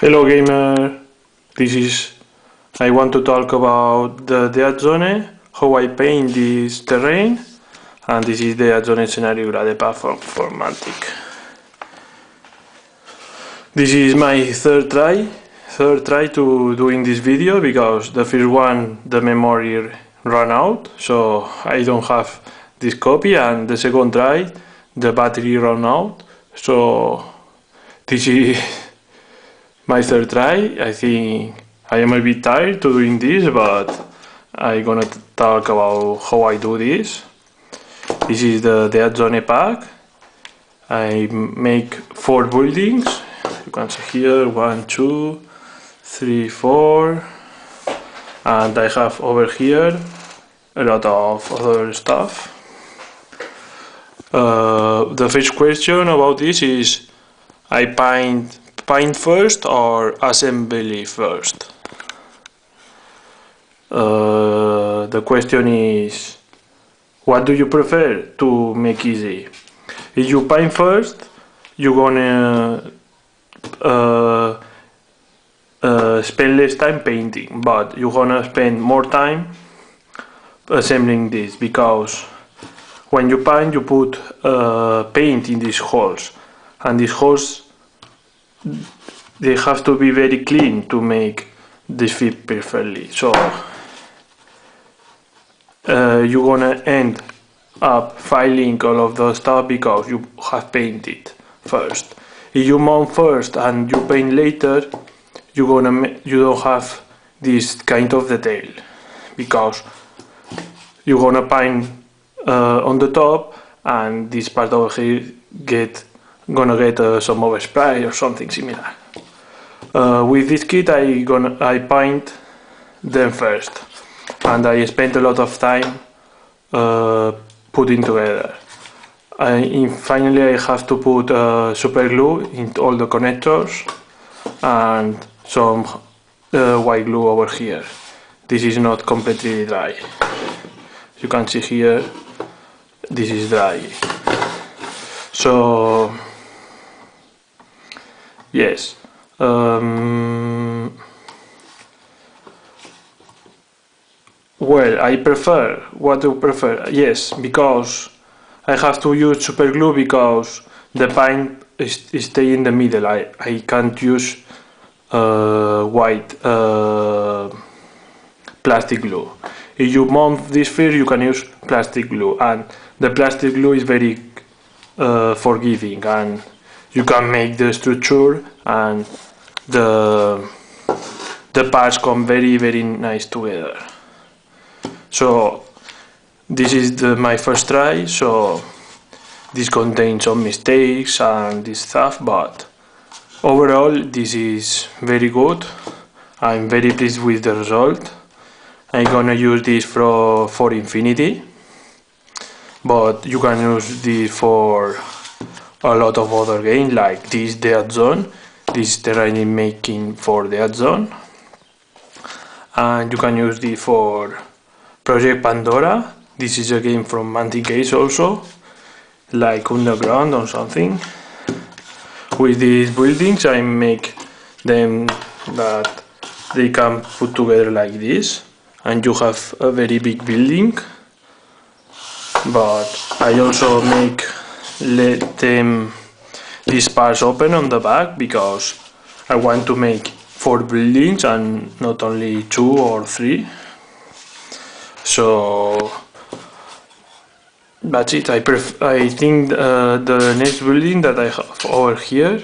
Hello gamer, I want to talk about the Deadzone, how I paint this terrain, and this is the Deadzone scenario grade platform for mantic. This is my third try to doing this video because the first one the memory ran out, so I don't have this copy, and the second try the battery ran out, so this is my third try. I think I am a bit tired to doing this, but I'm gonna talk about how I do this. This is the Deadzone pack. I make 4 buildings. You can see here 1, 2, 3, 4, and I have over here a lot of other stuff. The first question about this is I paint first or assembly first? The question is, what do you prefer to make easy? If you paint first, you're gonna spend less time painting, but you're gonna spend more time assembling this, because when you paint you put paint in these holes, and these holes they have to be very clean to make this fit perfectly. So you're gonna end up filing all of the stuff because you have painted first. If you mount first and you paint later, you don't have this kind of detail, because you're gonna paint on the top, and this part over here gonna get some overspray or something similar. With this kit I paint them first, and I spent a lot of time putting together. Finally I have to put super glue in all the connectors and some white glue over here. This is not completely dry. You can see here, this is dry. So yes, well, what do you prefer? Yes, because I have to use super glue because the paint stay in the middle. I can't use white plastic glue. If you mount this first, you can use plastic glue, and the plastic glue is very forgiving, and you can make the structure and the parts come very nice together. So this is my first try, so this contains some mistakes and this stuff, but overall this is very good. I'm very pleased with the result. I'm gonna use this for infinity, but you can use this for a lot of other games like this Deadzone. This terrain making for Deadzone, and you can use this for Project Pandora. This is a game from mantic also, like Underground or something. With these buildings I make them that they can put together like this, and you have a very big building. But I also let them these parts open on the back because I want to make 4 buildings and not only 2 or 3. So that's it. I think the next building that I have over here,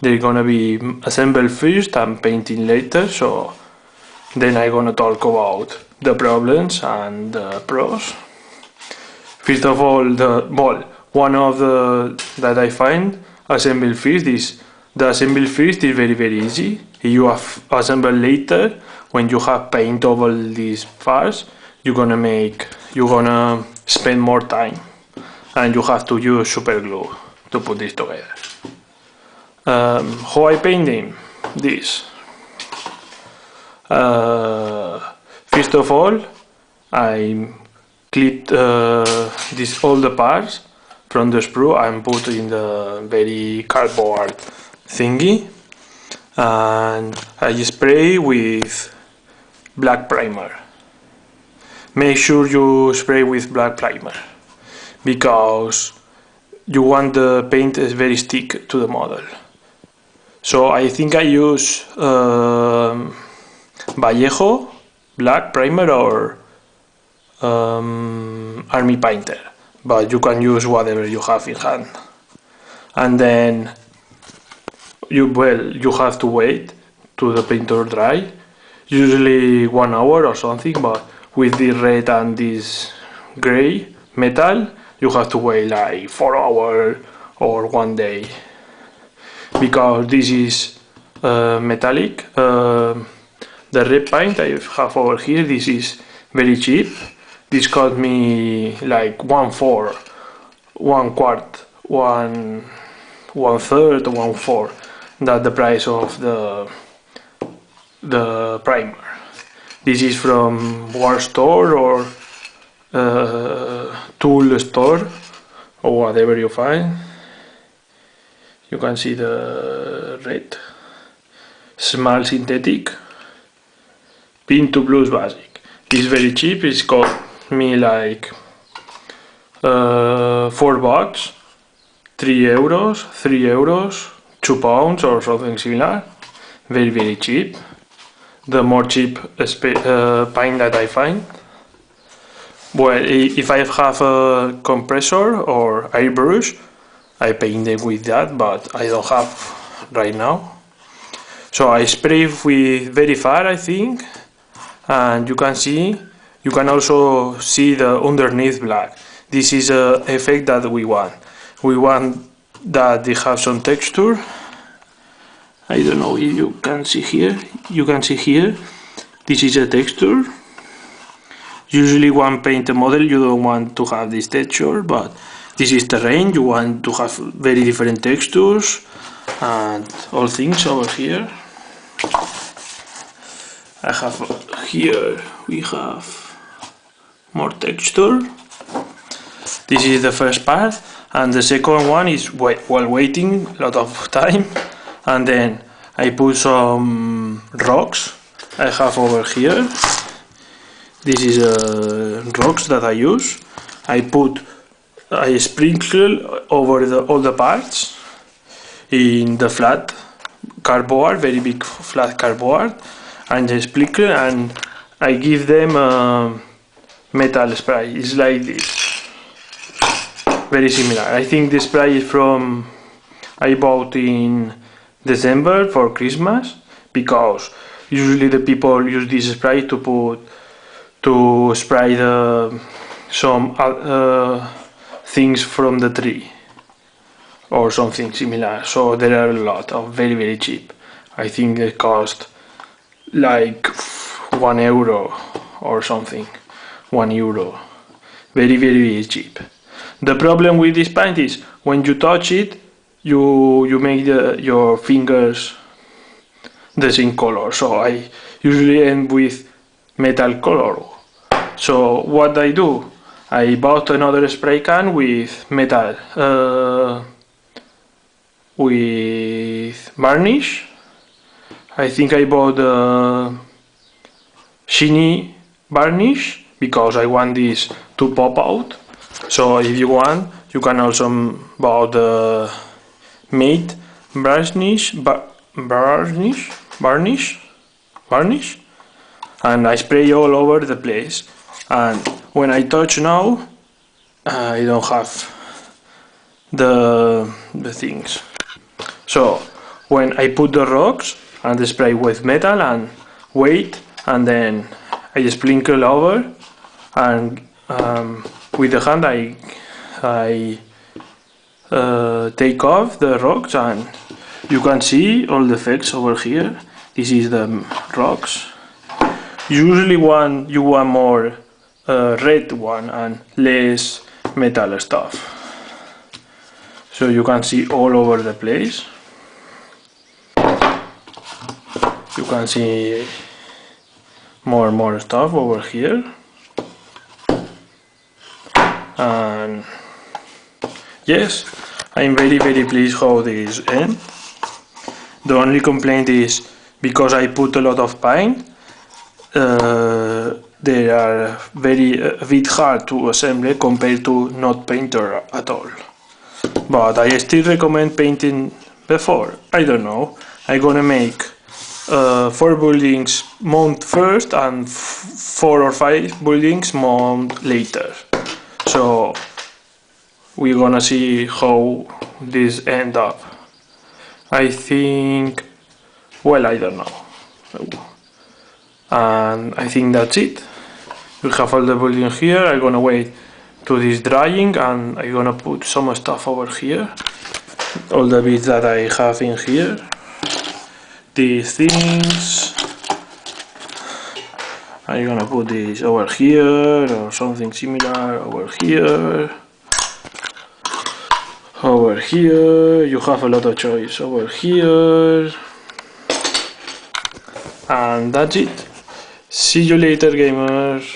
they're gonna be assembled first and painting later, so then I'm gonna talk about the problems and the pros. First of all, one of the that I find assemble first is the assemble first is very easy. If you have assemble later, when you have paint over these parts, you're gonna spend more time, and you have to use super glue to put this together. How I paint them? This. First of all, I clipped all the parts from the sprue and put in the very cardboard thingy, and I spray with black primer. Make sure you spray with black primer because you want the paint is very stick to the model. So I think I use Vallejo black primer or army painter, but you can use whatever you have in hand. And then you have to wait to the painter dry, usually 1 hour or something, but with the red and this gray metal you have to wait like 4 hours or 1 day, because this is metallic. The red paint I have over here, this is very cheap. This cost me like 1/4, 1/4, 1/3, 1/4 that the price of the primer. This is from war store or tool store or whatever you find. You can see the red, small synthetic, pink to blues basic. It's very cheap. It's cost me like $4, €3, €3, £2 or something similar. Very cheap. The more cheap paint that I find. Well, if I have a compressor or airbrush, I paint it with that, but I don't have right now. So I spray with very far, I think, and you can also see the underneath black. This is an effect that we want. We want that they have some texture. I don't know if you can see here. You can see here. This is a texture. Usually when paint a model you don't want to have this texture, but this is terrain. You want to have very different textures and all things over here. I have here, we have more texture. This is the first part, and the second one is while waiting a lot of time, and then I put some rocks I have over here. This is rocks that I use. I sprinkle over all the parts in the flat cardboard, very big flat cardboard, and I sprinkle and I give them metal spray. It's like this, very similar. I think this spray is from I bought in December for Christmas, because usually the people use this spray to spray some things from the tree or something similar. So there are a lot of very cheap. I think they cost like €1 or something, €1. Very cheap. The problem with this paint is when you touch it, you make your fingers the same color. So I usually end with metal color. So what I do, I bought another spray can with metal, with varnish. I think I bought shiny varnish because I want this to pop out. So if you want, you can also buy the matte varnish, and I spray all over the place. And when I touch now, I don't have the things. So when I put the rocks and the spray with metal and wait, and then I sprinkle over, and with the hand I take off the rocks, and you can see all the effects over here. This is the rocks. Usually you want more red one and less metal stuff. So you can see all over the place. You can see more stuff over here. And yes, I'm very pleased how this ends. The only complaint is because I put a lot of paint, they are a bit hard to assemble compared to not painted at all. But I still recommend painting before. I don't know. I'm gonna make 4 buildings mount first and 4 or 5 buildings mount later. So we're gonna see how this end up. I think, well, I don't know. And I think that's it. We have all the building here. I'm gonna wait to this drying and I'm gonna put some stuff over here. All the bits that I have in here. These things. I'm gonna put this over here or something similar over here. Over here, you have a lot of choice. Over here. And that's it. See you later, gamers.